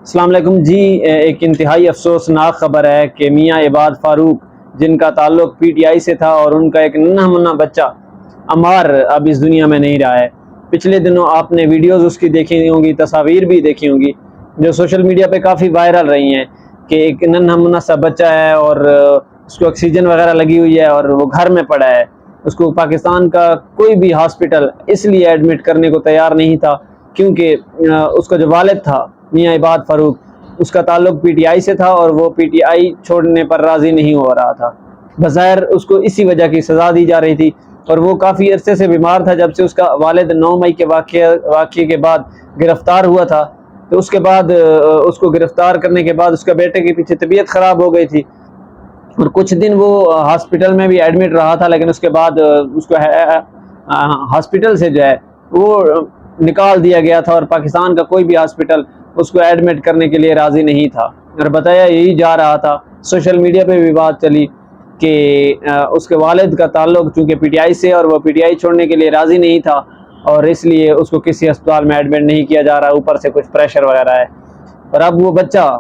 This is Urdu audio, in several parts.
السلام علیکم جی۔ ایک انتہائی افسوسناک خبر ہے کہ میاں عباد فاروق جن کا تعلق پی ٹی آئی سے تھا اور ان کا ایک ننھا منھا بچہ عمار اب اس دنیا میں نہیں رہا ہے۔ پچھلے دنوں آپ نے ویڈیوز اس کی دیکھی ہوں گی، تصاویر بھی دیکھی ہوں گی جو سوشل میڈیا پہ کافی وائرل رہی ہیں کہ ایک ننھا منھا سا بچہ ہے اور اس کو آکسیجن وغیرہ لگی ہوئی ہے اور وہ گھر میں پڑا ہے۔ اس کو پاکستان کا کوئی بھی ہاسپٹل اس لیے ایڈمٹ کرنے کو تیار نہیں تھا کیونکہ اس کا جو والد تھا میاں عباد فاروق، اس کا تعلق پی ٹی آئی سے تھا اور وہ پی ٹی آئی چھوڑنے پر راضی نہیں ہو رہا تھا۔ بظاہر اس کو اسی وجہ کی سزا دی جا رہی تھی اور وہ کافی عرصے سے بیمار تھا۔ جب سے اس کا والد 9 مئی کے واقعے کے بعد گرفتار ہوا تھا تو اس کے بعد اس کو گرفتار کرنے کے بعد اس کا بیٹے کے پیچھے طبیعت خراب ہو گئی تھی اور کچھ دن وہ ہاسپٹل میں بھی ایڈمٹ رہا تھا، لیکن اس کے بعد اس کو ہاسپٹل سے جو ہے وہ نکال دیا گیا تھا اور پاکستان کا کوئی بھی ہاسپٹل اس کو ایڈمٹ کرنے کے لیے راضی نہیں تھا اور بتایا یہی جا رہا تھا۔ سوشل میڈیا پہ بھی بات چلی کہ اس کے والد کا تعلق چونکہ پی ٹی آئی سے اور وہ پی ٹی آئی چھوڑنے کے لیے راضی نہیں تھا اور اس لیے اس کو کسی اسپتال میں ایڈمٹ نہیں کیا جا رہا، اوپر سے کچھ پریشر وغیرہ ہے۔ اور اب وہ بچہ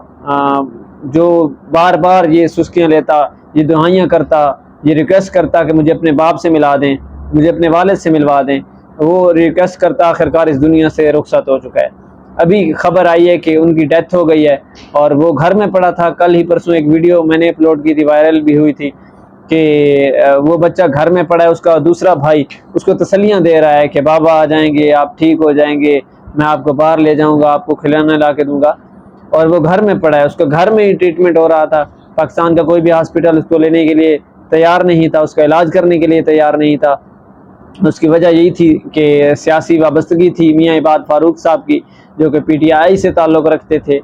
جو بار بار یہ سسکیاں لیتا، یہ دعائیاں کرتا، یہ ریکویسٹ کرتا کہ مجھے اپنے باپ سے ملا دیں، مجھے اپنے والد سے ملوا دیں، وہ ریکویسٹ کرتا آخرکار اس دنیا سے رخصت ہو چکا ہے۔ ابھی خبر آئی ہے کہ ان کی ڈیتھ ہو گئی ہے اور وہ گھر میں پڑا تھا۔ کل ہی پرسوں ایک ویڈیو میں نے اپلوڈ کی تھی، وائرل بھی ہوئی تھی کہ وہ بچہ گھر میں پڑا ہے، اس کا دوسرا بھائی اس کو تسلیاں دے رہا ہے کہ بابا آ جائیں گے، آپ ٹھیک ہو جائیں گے، میں آپ کو باہر لے جاؤں گا، آپ کو کھلانا لا کے دوں گا، اور وہ گھر میں پڑا ہے۔ اس کا گھر میں ہی ٹریٹمنٹ ہو رہا تھا، پاکستان کا کوئی بھی ہاسپٹل اس کو لینے کے لیے تیار نہیں تھا، اس کا علاج کرنے کے لیے تیار نہیں تھا۔ اس کی وجہ یہی تھی کہ سیاسی وابستگی تھی میاں عباد فاروق صاحب کی، جو کہ پی ٹی آئی سے تعلق رکھتے تھے،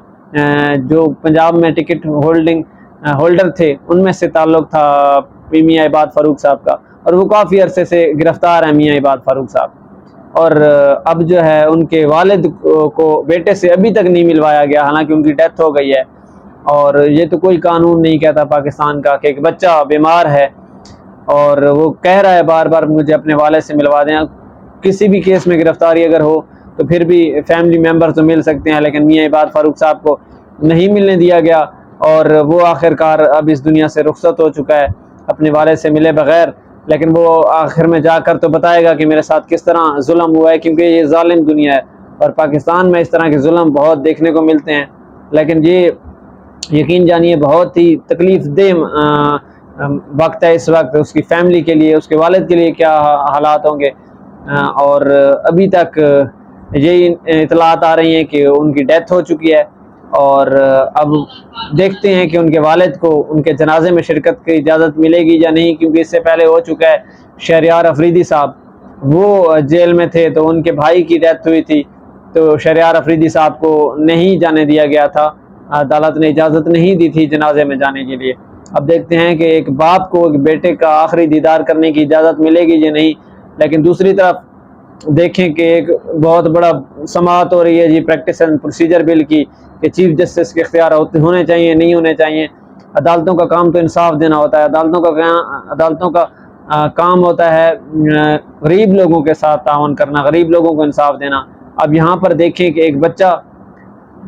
جو پنجاب میں ٹکٹ ہولڈر تھے ان میں سے تعلق تھا میاں عباد فاروق صاحب کا، اور وہ کافی عرصے سے گرفتار ہیں میاں عباد فاروق صاحب۔ اور اب جو ہے ان کے والد کو بیٹے سے ابھی تک نہیں ملوایا گیا، حالانکہ ان کی ڈیتھ ہو گئی ہے۔ اور یہ تو کوئی قانون نہیں کہتا پاکستان کا کہ ایک بچہ بیمار ہے اور وہ کہہ رہا ہے بار بار مجھے اپنے والد سے ملوا دیں۔ کسی بھی کیس میں گرفتاری اگر ہو تو پھر بھی فیملی ممبر تو مل سکتے ہیں، لیکن میاں عباد فاروق صاحب کو نہیں ملنے دیا گیا اور وہ آخرکار اب اس دنیا سے رخصت ہو چکا ہے اپنے والد سے ملے بغیر۔ لیکن وہ آخر میں جا کر تو بتائے گا کہ میرے ساتھ کس طرح ظلم ہوا ہے، کیونکہ یہ ظالم دنیا ہے اور پاکستان میں اس طرح کے ظلم بہت دیکھنے کو ملتے ہیں۔ لیکن یہ یقین جانیے بہت ہی تکلیف دہ وقت ہے اس وقت اس کی فیملی کے لیے، اس کے والد کے لیے کیا حالات ہوں گے۔ اور ابھی تک یہی اطلاعات آ رہی ہیں کہ ان کی ڈیتھ ہو چکی ہے اور اب دیکھتے ہیں کہ ان کے والد کو ان کے جنازے میں شرکت کی اجازت ملے گی یا نہیں، کیونکہ اس سے پہلے ہو چکا ہے۔ شہریار افریدی صاحب وہ جیل میں تھے تو ان کے بھائی کی ڈیتھ ہوئی تھی تو شہریار افریدی صاحب کو نہیں جانے دیا گیا تھا، عدالت نے اجازت نہیں دی تھی جنازے میں جانے کے لیے۔ اب دیکھتے ہیں کہ ایک باپ کو ایک بیٹے کا آخری دیدار کرنے کی اجازت ملے گی یا نہیں۔ لیکن دوسری طرف دیکھیں کہ ایک بہت بڑا سماعت ہو رہی ہے جی پریکٹس اینڈ پروسیجر بل کی کہ چیف جسٹس کے اختیار ہونے چاہیے نہیں ہونے چاہیے۔ عدالتوں کا کام تو انصاف دینا ہوتا ہے، عدالتوں کا کام ہوتا ہے غریب لوگوں کے ساتھ تعاون کرنا، غریب لوگوں کو انصاف دینا۔ اب یہاں پر دیکھیں کہ ایک بچہ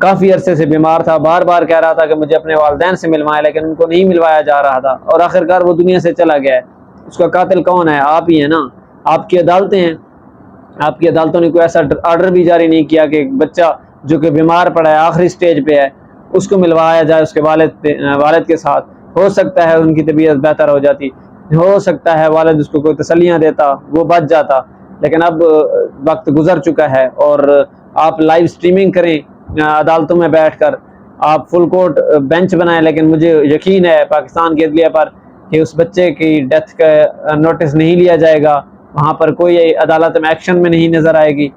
کافی عرصے سے بیمار تھا، بار بار کہہ رہا تھا کہ مجھے اپنے والدین سے ملوائیں، لیکن ان کو نہیں ملوایا جا رہا تھا اور آخرکار وہ دنیا سے چلا گیا ہے۔ اس کا قاتل کون ہے؟ آپ ہی ہیں نا، آپ کی عدالتیں ہیں۔ آپ کی عدالتوں نے کوئی ایسا آرڈر بھی جاری نہیں کیا کہ ایک بچہ جو کہ بیمار پڑا ہے، آخری سٹیج پہ ہے، اس کو ملوایا جائے اس کے والد کے ساتھ۔ ہو سکتا ہے ان کی طبیعت بہتر ہو جاتی، ہو سکتا ہے والد اس کو کوئی تسلیاں دیتا، وہ بچ جاتا، لیکن اب وقت گزر چکا ہے۔ اور آپ لائیو سٹریمنگ کریں عدالتوں میں بیٹھ کر، آپ فل کورٹ بینچ بنائیں، لیکن مجھے یقین ہے پاکستان کے عدلیہ پر کہ اس بچے کی ڈیتھ کا نوٹس نہیں لیا جائے گا، وہاں پر کوئی عدالت میں ایکشن میں نہیں نظر آئے گی۔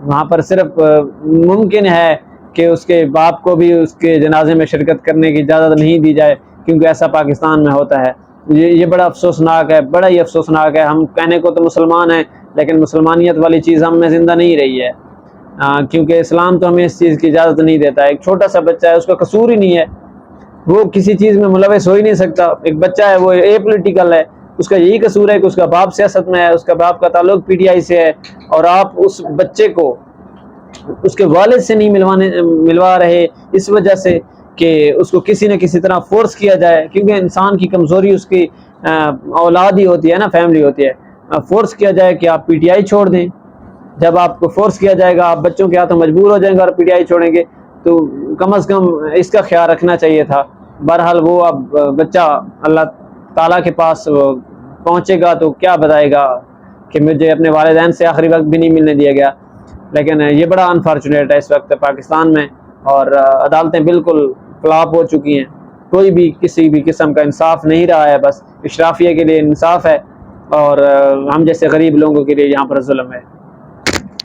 وہاں پر صرف ممکن ہے کہ اس کے باپ کو بھی اس کے جنازے میں شرکت کرنے کی اجازت نہیں دی جائے، کیونکہ ایسا پاکستان میں ہوتا ہے۔ یہ بڑا افسوسناک ہے، بڑا ہی افسوسناک ہے۔ ہم کہنے کو تو مسلمان ہیں، لیکن مسلمانیت والی چیز ہم میں زندہ نہیں رہی ہے، کیونکہ اسلام تو ہمیں اس چیز کی اجازت نہیں دیتا ہے۔ ایک چھوٹا سا بچہ ہے، اس کا قصور ہی نہیں ہے، وہ کسی چیز میں ملوث ہو ہی نہیں سکتا۔ ایک بچہ ہے، وہ اے پولیٹیکل ہے، اس کا یہی قصور ہے کہ اس کا باپ سیاست میں ہے، اس کا باپ کا تعلق پی ٹی آئی سے ہے، اور آپ اس بچے کو اس کے والد سے نہیں ملوا رہے، اس وجہ سے کہ اس کو کسی نہ کسی طرح فورس کیا جائے، کیونکہ انسان کی کمزوری اس کی اولاد ہی ہوتی ہے نا، فیملی ہوتی ہے، فورس کیا جائے کہ آپ پی ٹی آئی چھوڑ دیں۔ جب آپ کو فورس کیا جائے گا، آپ بچوں کے ہاتھوں مجبور ہو جائیں گے اور پی ٹی آئی چھوڑیں گے، تو کم از کم اس کا خیال رکھنا چاہیے تھا۔ بہرحال وہ اب بچہ اللہ تعالیٰ کے پاس پہنچے گا تو کیا بتائے گا کہ مجھے اپنے والدین سے آخری وقت بھی نہیں ملنے دیا گیا۔ لیکن یہ بڑا انفارچونیٹ ہے اس وقت پاکستان میں، اور عدالتیں بالکل فلاپ ہو چکی ہیں، کوئی بھی کسی بھی قسم کا انصاف نہیں رہا ہے، بس اشرافیہ کے لیے انصاف ہے اور ہم جیسے غریب لوگوں کے لیے یہاں پر ظلم ہے۔